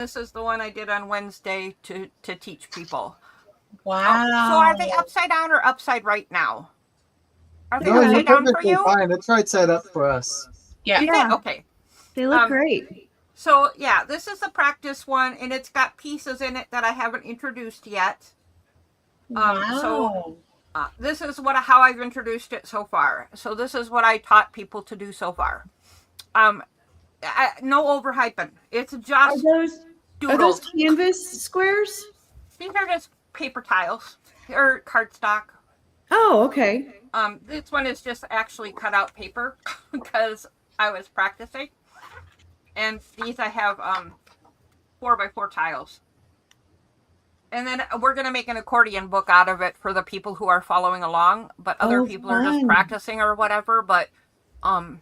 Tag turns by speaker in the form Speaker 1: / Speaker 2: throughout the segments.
Speaker 1: This is the one I did on Wednesday to teach people.
Speaker 2: Wow.
Speaker 1: So are they upside down or upside right now? Are they
Speaker 3: No,
Speaker 1: upside
Speaker 3: you're
Speaker 1: down for
Speaker 3: perfectly
Speaker 1: you?
Speaker 3: fine. It's right side up for us.
Speaker 2: Yeah.
Speaker 1: Yeah. Okay.
Speaker 4: They look great.
Speaker 1: So yeah, this is the practice one, and it's got pieces in it that I haven't introduced yet.
Speaker 2: Wow.
Speaker 1: So this is how I've introduced it so far. So this is what I taught people to do so far. No overhyping. It's just
Speaker 4: Are those canvas squares?
Speaker 1: These are just paper tiles or cardstock.
Speaker 4: Oh, okay.
Speaker 1: This one is just actually cut out paper because I was practicing. And these I have 4x4 tiles. And then we're going to make an accordion book out of it for the people who are following along, but other people are just practicing or whatever. But I'm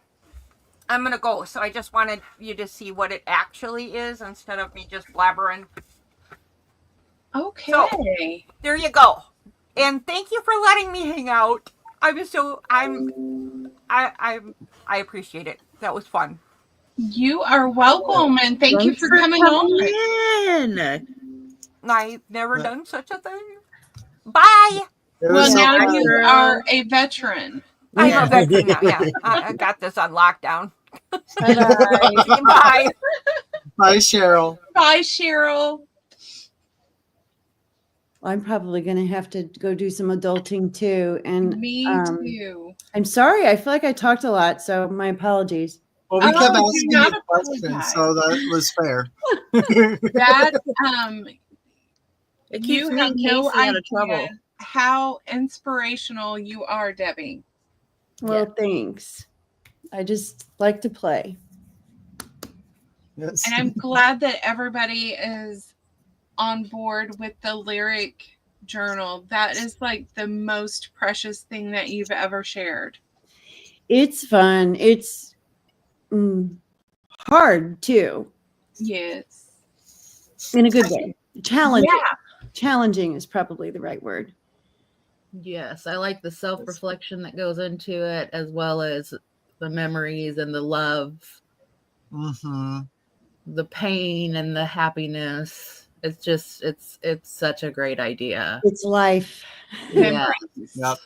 Speaker 1: going to go. So I just wanted you to see what it actually is instead of me just blabbering.
Speaker 2: Okay.
Speaker 1: So, there you go. And thank you for letting me hang out. I appreciate it. That was fun.
Speaker 2: You are welcome, and thank you for coming on.
Speaker 1: I've never done such a thing. Bye.
Speaker 2: Well, now you are a veteran.
Speaker 1: I'm a veteran now. Yeah, I got this on lockdown.
Speaker 2: Bye.
Speaker 1: Bye.
Speaker 3: Bye, Cheryl.
Speaker 2: Bye, Cheryl.
Speaker 4: I'm probably going to have to go do some adulting too. And
Speaker 2: me too.
Speaker 4: I'm sorry. I feel like I talked a lot, so my apologies.
Speaker 3: Well, we kept asking you questions, so that was fair.
Speaker 2: That
Speaker 5: it keeps
Speaker 2: you
Speaker 5: me
Speaker 2: have
Speaker 5: and
Speaker 2: no
Speaker 5: Casey out
Speaker 2: idea
Speaker 5: of trouble.
Speaker 2: how inspirational you are, Debbie.
Speaker 4: Well, thanks. I just like to play.
Speaker 3: Yes.
Speaker 2: And I'm glad that everybody is on board with the lyric journal. That is like the most precious thing that you've ever shared.
Speaker 4: It's fun. It's hard too.
Speaker 2: Yes.
Speaker 4: In a good way. Challenging.
Speaker 2: Yeah.
Speaker 4: Challenging is probably the right word.
Speaker 5: Yes, I like the self-reflection that goes into it, as well as the memories and the love, the pain and the happiness. It's just, it's such a great idea.
Speaker 4: It's life.
Speaker 2: Memories.
Speaker 3: Yep.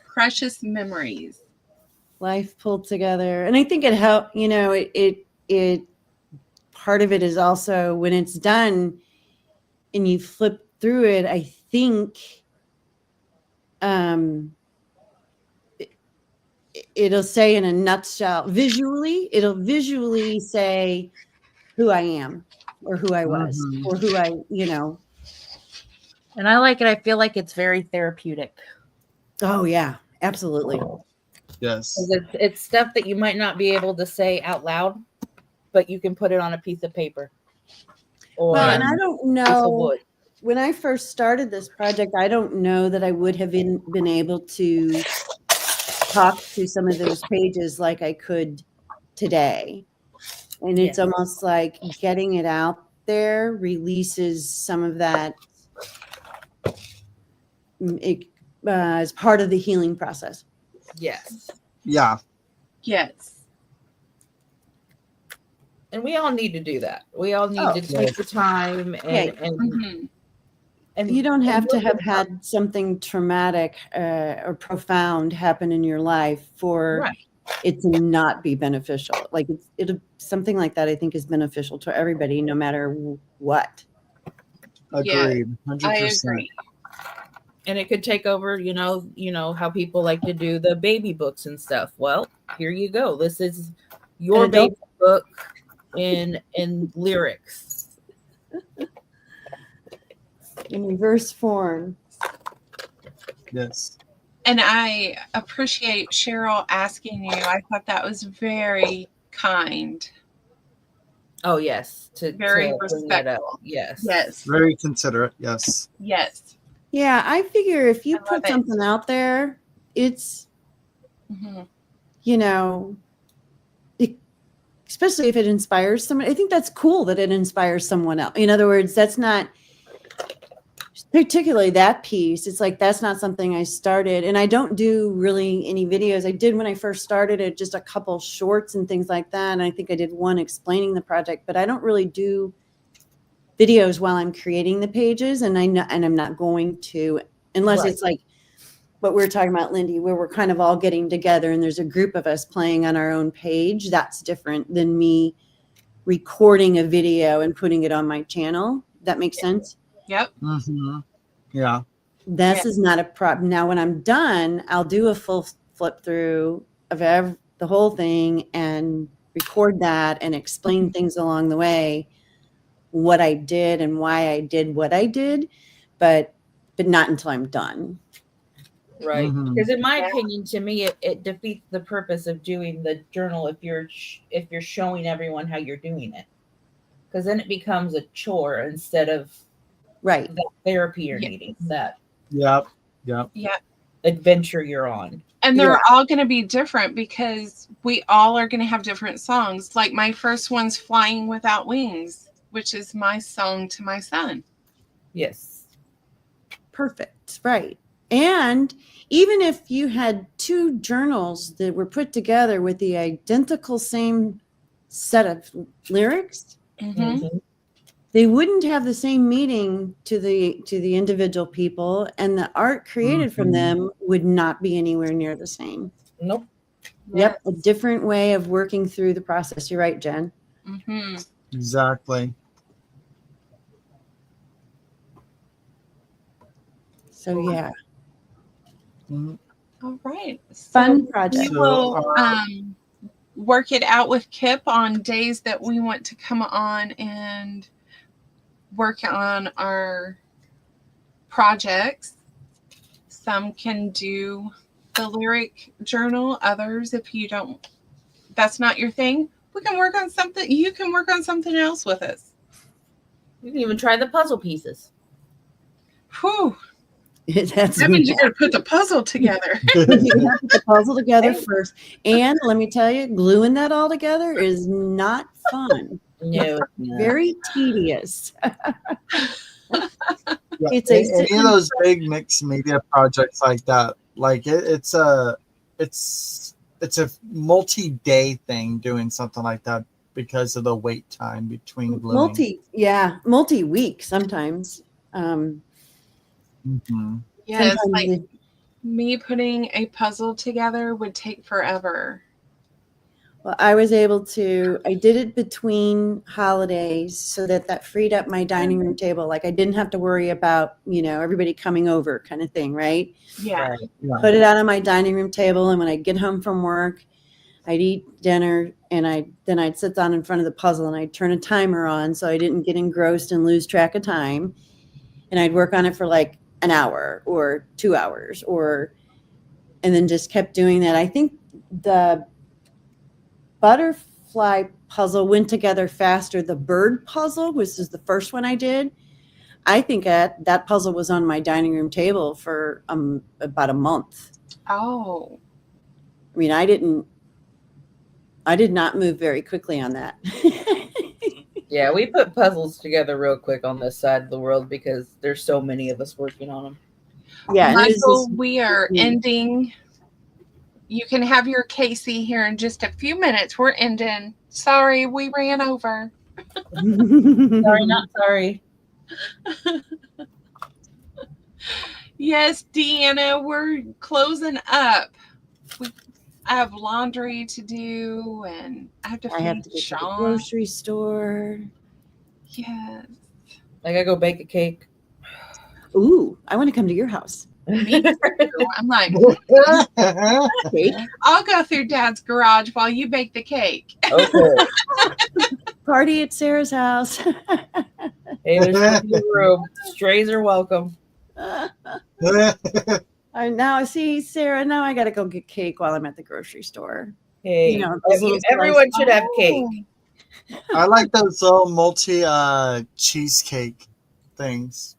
Speaker 2: Precious memories.
Speaker 4: Life pulled together. And I think it helped, it part of it is also when it's done and you flip through it, I think it'll say in a nutshell, it'll visually say who I am or who I was or who I.
Speaker 5: And I like it. I feel like it's very therapeutic.
Speaker 4: Oh yeah, absolutely.
Speaker 3: Yes.
Speaker 5: It's stuff that you might not be able to say out loud, but you can put it on a piece of paper.
Speaker 4: And I don't know, when I first started this project, I don't know that I would have been able to talk to some of those pages like I could today. And it's almost like getting it out there releases some of that as part of the healing process.
Speaker 5: Yes.
Speaker 3: Yeah.
Speaker 2: Yes.
Speaker 5: And we all need to do that. We all need to take the time
Speaker 4: and you don't have to have had something traumatic or profound happen in your life for it to not be beneficial. Like it'll something like that I think is beneficial to everybody no matter what.
Speaker 3: Agreed. 100%.
Speaker 2: I agree.
Speaker 5: And it could take over, you know how people like to do the baby books and stuff. Well, here you go. This is your baby book in lyrics.
Speaker 4: In reverse form.
Speaker 3: Yes.
Speaker 2: And I appreciate Cheryl asking you. I thought that was very kind.
Speaker 5: Oh, yes.
Speaker 2: Very
Speaker 5: to
Speaker 2: respectful.
Speaker 5: Yes.
Speaker 2: Yes.
Speaker 3: Very considerate. Yes.
Speaker 2: Yes.
Speaker 4: Yeah, I figure if you put something out there, it's, especially if it inspires someone. I think that's cool that it inspires someone else. In other words, that's not particularly that piece. It's like, that's not something I started. And I don't do really any videos. I did when I first started it, just a couple shorts and things like that. And I think I did one explaining the project, but I don't really do videos while I'm creating the pages, and I'm not going to, unless
Speaker 5: Right.
Speaker 4: it's like what we were talking about, Lindy, where we're kind of all getting together and there's a group of us playing on our own page. That's different than me recording a video and putting it on my channel. That makes sense?
Speaker 2: Yep.
Speaker 3: Mm-hmm. Yeah.
Speaker 4: This is not a problem. Now, when I'm done, I'll do a full flip through of the whole thing and record that and explain things along the way, what I did and why I did what I did, but not until I'm done.
Speaker 5: Right.
Speaker 3: Mhm.
Speaker 5: Because in my opinion, to me, it defeats the purpose of doing the journal if you're showing everyone how you're doing it. Because then it becomes a chore instead of
Speaker 4: Right.
Speaker 5: that therapy you're
Speaker 2: Yeah.
Speaker 5: needing, that
Speaker 3: Yep.
Speaker 5: adventure you're on.
Speaker 2: And they're all going to be different because we all are going to have different songs. Like my first one's Flying Without Wings, which is my song to my son.
Speaker 5: Yes.
Speaker 4: Perfect. Right. And even if you had two journals that were put together with the identical same set of lyrics,
Speaker 2: Mm-hmm.
Speaker 5: Mhm.
Speaker 4: they wouldn't have the same meaning to the individual people, and the art created from them would not be anywhere near the same.
Speaker 5: Nope.
Speaker 4: Yep, a different way of working through the process. You're right, Jen.
Speaker 2: Mm-hmm.
Speaker 3: Exactly.
Speaker 4: So yeah,
Speaker 3: Mhm.
Speaker 2: All right.
Speaker 4: fun
Speaker 2: So
Speaker 4: project.
Speaker 2: we will
Speaker 3: So,
Speaker 2: work it out with Kip on days that we want to come on and work on our projects. Some can do the lyric journal. Others, if you don't, that's not your thing, we can work on something. You can work on something else with us.
Speaker 5: You can even try the puzzle pieces.
Speaker 2: Whew.
Speaker 4: That's
Speaker 2: That means you got to put the puzzle together.
Speaker 4: you have to put the puzzle together first. And let me tell you, gluing that all together is not fun.
Speaker 5: No.
Speaker 4: Very tedious.
Speaker 3: Yeah,
Speaker 4: It's
Speaker 3: any of those big mixed media projects like that, like it's a multi-day thing doing something like that because of the wait time between gluing.
Speaker 4: multi-week sometimes.
Speaker 3: Mhm.
Speaker 2: Yeah, it's
Speaker 4: Sometimes
Speaker 2: like me putting a puzzle together would take forever.
Speaker 4: Well, I did it between holidays so that freed up my dining room table. Like I didn't have to worry about, everybody coming over kind of thing, right?
Speaker 2: Yeah.
Speaker 5: Right.
Speaker 3: Yeah.
Speaker 4: Put it out on my dining room table, and when I get home from work, I'd eat dinner, and then I'd sit down in front of the puzzle and I'd turn a timer on so I didn't get engrossed and lose track of time. And I'd work on it for like an hour or 2 hours and then just kept doing that. I think the butterfly puzzle went together faster. The bird puzzle, which is the first one I did, I think that puzzle was on my dining room table for about a month.
Speaker 2: Oh.
Speaker 4: I mean, I did not move very quickly on that.
Speaker 5: Yeah, we put puzzles together real quick on this side of the world because there's so many of us working on them.
Speaker 4: Yeah,
Speaker 2: Michael, we are ending. You can have your Casey here in just a few minutes. We're ending. Sorry, we ran over.
Speaker 5: Sorry, not sorry.
Speaker 2: Yes, Deanna, we're closing up. I have laundry to do, and I have to
Speaker 4: I have
Speaker 2: feed
Speaker 4: to get to the
Speaker 2: Sean.
Speaker 4: grocery store.
Speaker 2: Yes.
Speaker 5: I gotta go bake a cake.
Speaker 4: Ooh, I want to come to your house.
Speaker 2: Me too. I'm like,
Speaker 4: Cake?
Speaker 2: I'll go through Dad's garage while you bake the cake.
Speaker 5: Okay.
Speaker 4: Party at Sarah's house.
Speaker 5: Hey, there's plenty of room. Strays are welcome.
Speaker 4: Now see, Sarah, now I gotta go get cake while I'm at the grocery store.
Speaker 5: Hey,
Speaker 4: those little
Speaker 5: everyone
Speaker 4: slices.
Speaker 5: should have cake.
Speaker 3: I like those little multi cheesecake things.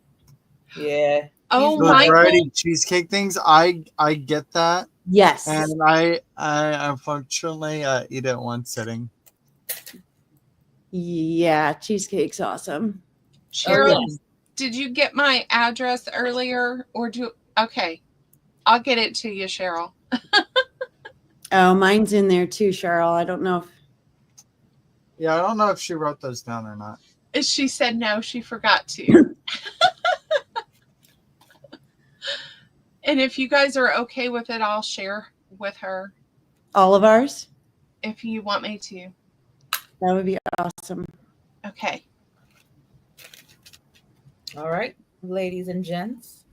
Speaker 5: Yeah.
Speaker 2: Oh,
Speaker 3: Those
Speaker 2: Michael.
Speaker 3: variety cheesecake things. I get that,
Speaker 4: Yes.
Speaker 3: and I unfortunately eat it in one sitting.
Speaker 4: Yeah, cheesecake's awesome.
Speaker 2: Cheryl,
Speaker 5: yes.
Speaker 2: did you get my address earlier, or okay, I'll get it to you, Cheryl.
Speaker 4: Oh, mine's in there too, Cheryl. I don't know if
Speaker 3: Yeah, I don't know if she wrote those down or not.
Speaker 2: She said no, she forgot to. And if you guys are okay with it, I'll share with her
Speaker 4: All of ours?
Speaker 2: if you want me to.
Speaker 4: That would be awesome.
Speaker 2: Okay.
Speaker 5: All right, ladies and gents.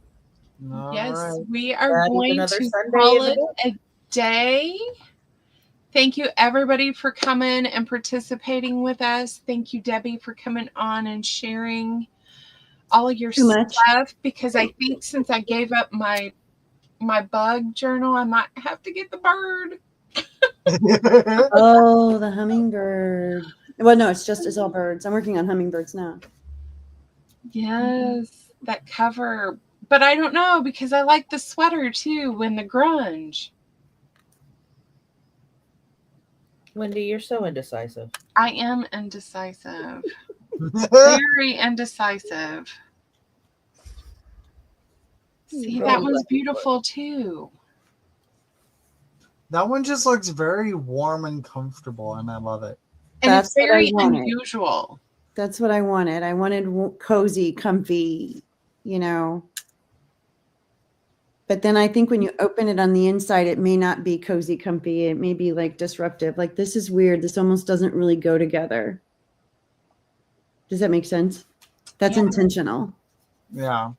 Speaker 3: All
Speaker 2: Yes,
Speaker 3: right.
Speaker 2: we are
Speaker 5: That is
Speaker 2: going
Speaker 5: another
Speaker 2: to
Speaker 5: Sunday
Speaker 2: call
Speaker 5: in the
Speaker 2: it
Speaker 5: book.
Speaker 2: a day. Thank you, everybody, for coming and participating with us. Thank you, Debbie, for coming on and sharing all of your
Speaker 4: Too much.
Speaker 2: stuff. Because I think since I gave up my bug journal, I might have to get the bird.
Speaker 4: Oh, the hummingbird. Well, no, it's all birds. I'm working on hummingbirds now.
Speaker 2: Yes, that cover. But I don't know because I like the sweater too and the grunge.
Speaker 5: Wendy, you're so indecisive.
Speaker 2: I am indecisive. Very indecisive. See, that one's beautiful too.
Speaker 3: That one just looks very warm and comfortable, and I love it.
Speaker 2: And
Speaker 4: That's
Speaker 2: it's
Speaker 4: what I
Speaker 2: very
Speaker 4: wanted.
Speaker 2: unusual.
Speaker 4: That's what I wanted. I wanted cozy, comfy, you know. But then I think when you open it on the inside, it may not be cozy, comfy. It may be like disruptive. Like, this is weird. This almost doesn't really go together. Does that make sense? That's
Speaker 2: Yeah.
Speaker 4: intentional.
Speaker 3: Yeah.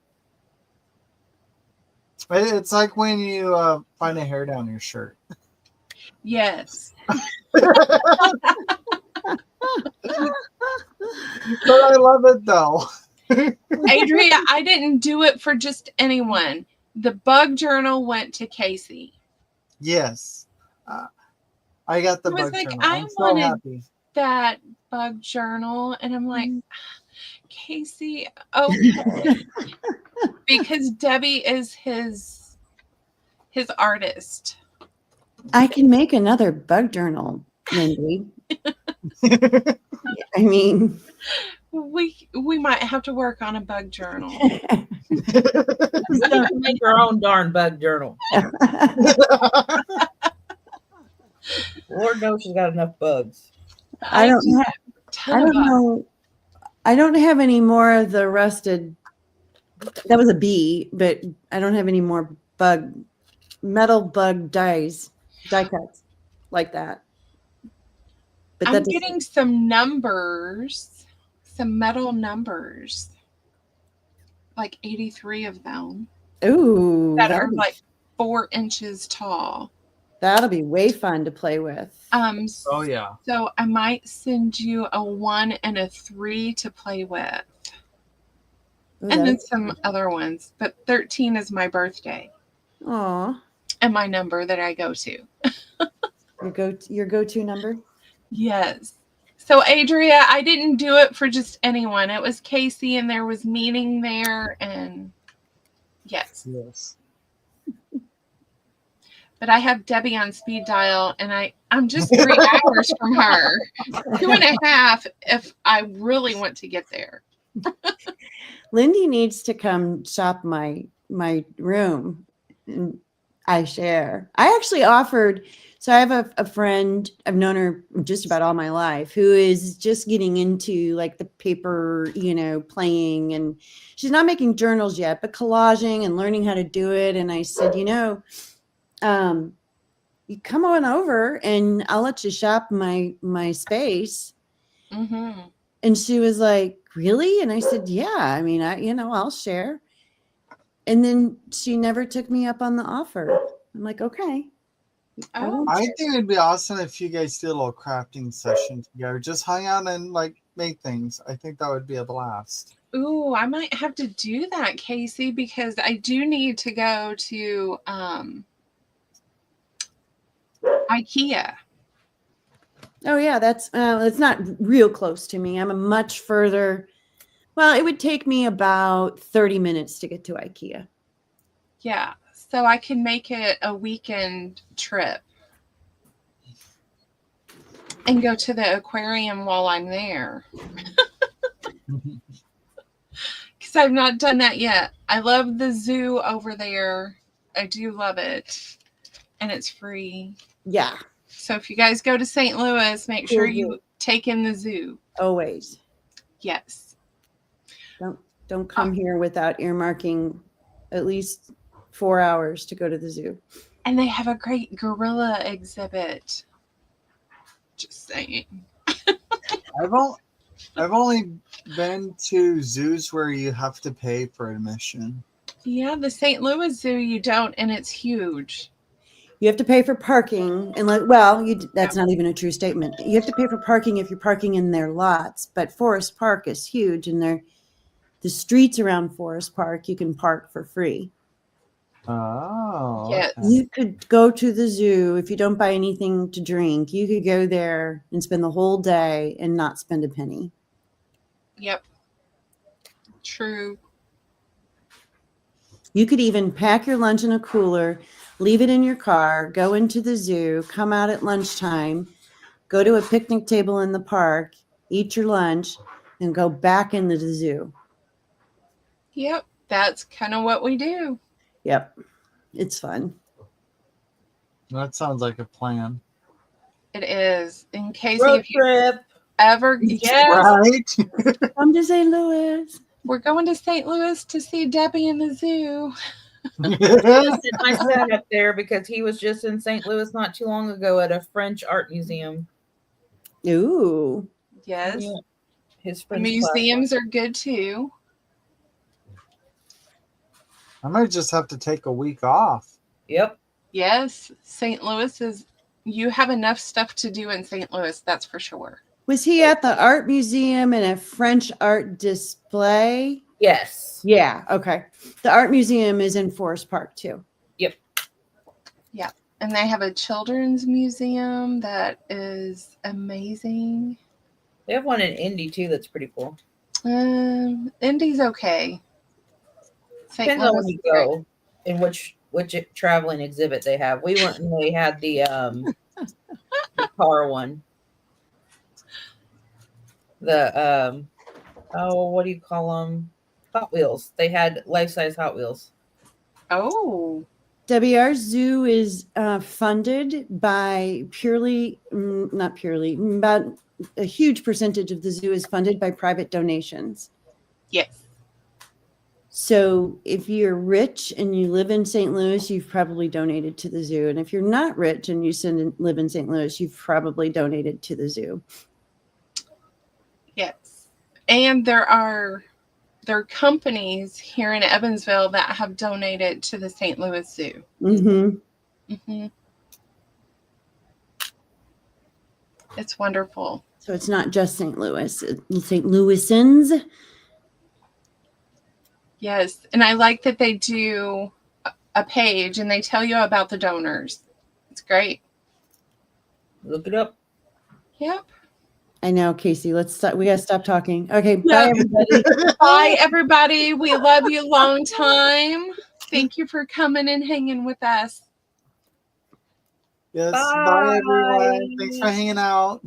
Speaker 3: It's like when you find a hair down your shirt.
Speaker 2: Yes.
Speaker 3: But I love it though.
Speaker 2: Adria, I didn't do it for just anyone. The bug journal went to Casey.
Speaker 3: Yes. I got the
Speaker 2: It was
Speaker 3: bug
Speaker 2: like,
Speaker 3: journal.
Speaker 2: I
Speaker 3: I'm so
Speaker 2: wanted
Speaker 3: happy.
Speaker 2: that bug journal. And I'm like, Casey, okay. Because Debbie is his artist.
Speaker 4: I can make another bug journal, Wendy. I mean,
Speaker 2: We might have to work on a bug journal.
Speaker 5: We can make our own darn bug journal. Lord knows she's got enough bugs.
Speaker 4: I don't
Speaker 2: do
Speaker 4: have,
Speaker 2: have a ton
Speaker 4: I
Speaker 2: of
Speaker 4: don't
Speaker 2: bugs.
Speaker 4: know. I don't have any more of the rusted. That was a bee, but I don't have any more metal bug die cuts like that. But
Speaker 2: I'm getting some numbers, some metal numbers, like 83 of them
Speaker 4: ooh,
Speaker 2: that are like 4 inches tall.
Speaker 4: that'll be way fun to play with.
Speaker 3: Oh yeah.
Speaker 2: So I might send you a 1 and a 3 to play with.
Speaker 4: Ooh,
Speaker 2: And then some other ones. But 13 is my birthday
Speaker 4: Aw,
Speaker 2: and my number that I go to.
Speaker 4: your go-to number?
Speaker 2: Yes. So Adria, I didn't do it for just anyone. It was Casey and there was meaning there and yes.
Speaker 3: Yes.
Speaker 2: But I have Debbie on speed dial and I'm just 3 hours from her. 2.5 if I really want to get there.
Speaker 4: Lindy needs to come shop my room. And I share. I actually offered. So I have a friend. I've known her just about all my life, who is just getting into like the paper, playing, and she's not making journals yet, but collaging and learning how to do it. And I said, you come on over and I'll let you shop my space.
Speaker 2: Mm-hmm.
Speaker 4: And she was like, really? And I said, yeah, I mean, I'll share. And then she never took me up on the offer. I'm like, okay.
Speaker 2: Oh,
Speaker 3: I think it'd be awesome if you guys did a little crafting session together. Just hang out and like make things. I think that would be a blast.
Speaker 2: ooh, I might have to do that, Casey, because I do need to go to IKEA.
Speaker 4: Oh yeah, that's it's not real close to me. I'm a much further. Well, it would take me about 30 minutes to get to IKEA.
Speaker 2: Yeah, so I can make it a weekend trip and go to the aquarium while I'm there. Because I've not done that yet. I love the zoo over there. I do love it. And it's free.
Speaker 4: Yeah.
Speaker 2: So if you guys go to St. Louis, make sure you take in the zoo.
Speaker 4: Always.
Speaker 2: Yes.
Speaker 4: Don't come here without earmarking at least 4 hours to go to the zoo.
Speaker 2: And they have a great gorilla exhibit. Just saying.
Speaker 3: I've only been to zoos where you have to pay for admission.
Speaker 2: Yeah, the St. Louis Zoo, you don't, and it's huge.
Speaker 4: You have to pay for parking, and that's not even a true statement. You have to pay for parking if you're parking in their lots, but Forest Park is huge, and the streets around Forest Park you can park for free.
Speaker 3: Oh.
Speaker 2: Yes.
Speaker 3: Okay.
Speaker 4: You could go to the zoo if you don't buy anything to drink. You could go there and spend the whole day and not spend a penny.
Speaker 2: Yep. True.
Speaker 4: You could even pack your lunch in a cooler, leave it in your car, go into the zoo, come out at lunchtime, go to a picnic table in the park, eat your lunch, and go back into the zoo.
Speaker 2: Yep. That's kind of what we do.
Speaker 4: Yep. It's fun.
Speaker 3: That sounds like a plan.
Speaker 2: It is. In case
Speaker 5: Road
Speaker 2: if you
Speaker 5: trip.
Speaker 2: ever, yes,
Speaker 3: Right?
Speaker 4: Come to St. Louis.
Speaker 2: we're going to St. Louis to see Debbie in the zoo.
Speaker 5: Listen, I sat up there because he was just in St. Louis not too long ago at a French art museum.
Speaker 4: Ooh.
Speaker 2: Yes.
Speaker 5: Yeah. His
Speaker 2: The
Speaker 5: French
Speaker 2: museums are good too.
Speaker 3: I might just have to take a week off.
Speaker 5: Yep.
Speaker 2: Yes. St. Louis is, you have enough stuff to do in St. Louis, that's for sure.
Speaker 4: Was he at the art museum and a French art display?
Speaker 5: Yes.
Speaker 4: Yeah. Okay. The art museum is in Forest Park too.
Speaker 5: Yep.
Speaker 2: Yeah. And they have a children's museum that is amazing.
Speaker 5: They have one in Indy too that's pretty cool.
Speaker 2: Indy's okay. St.
Speaker 5: Depends on when
Speaker 2: Louis
Speaker 5: you
Speaker 2: is great.
Speaker 5: go and which traveling exhibit they have. We went and they had the car one. The what do you call them? Hot Wheels. They had life-size Hot Wheels.
Speaker 2: Oh.
Speaker 4: WR Zoo is funded by not purely, but a huge percentage of the zoo is funded by private donations.
Speaker 2: Yes.
Speaker 4: So if you're rich and you live in St. Louis, you've probably donated to the zoo. And if you're not rich and you live in St. Louis, you've probably donated to the zoo.
Speaker 2: Yes. And there are companies here in Evansville that have donated to the St. Louis Zoo.
Speaker 4: Mm-hmm.
Speaker 2: Mm-hmm. It's wonderful.
Speaker 4: So it's not just St. Louis, it's St. Louisans.
Speaker 2: Yes. And I like that they do a page and they tell you about the donors. It's great.
Speaker 5: Look it up.
Speaker 2: Yep.
Speaker 4: I know, Casey. Let's stop. We gotta stop talking. Okay,
Speaker 2: Yeah.
Speaker 4: bye everybody.
Speaker 2: Bye, everybody. We love you long time. Thank you for coming and hanging with us.
Speaker 3: Yes.
Speaker 5: Bye.
Speaker 3: Bye everyone. Thanks for hanging out.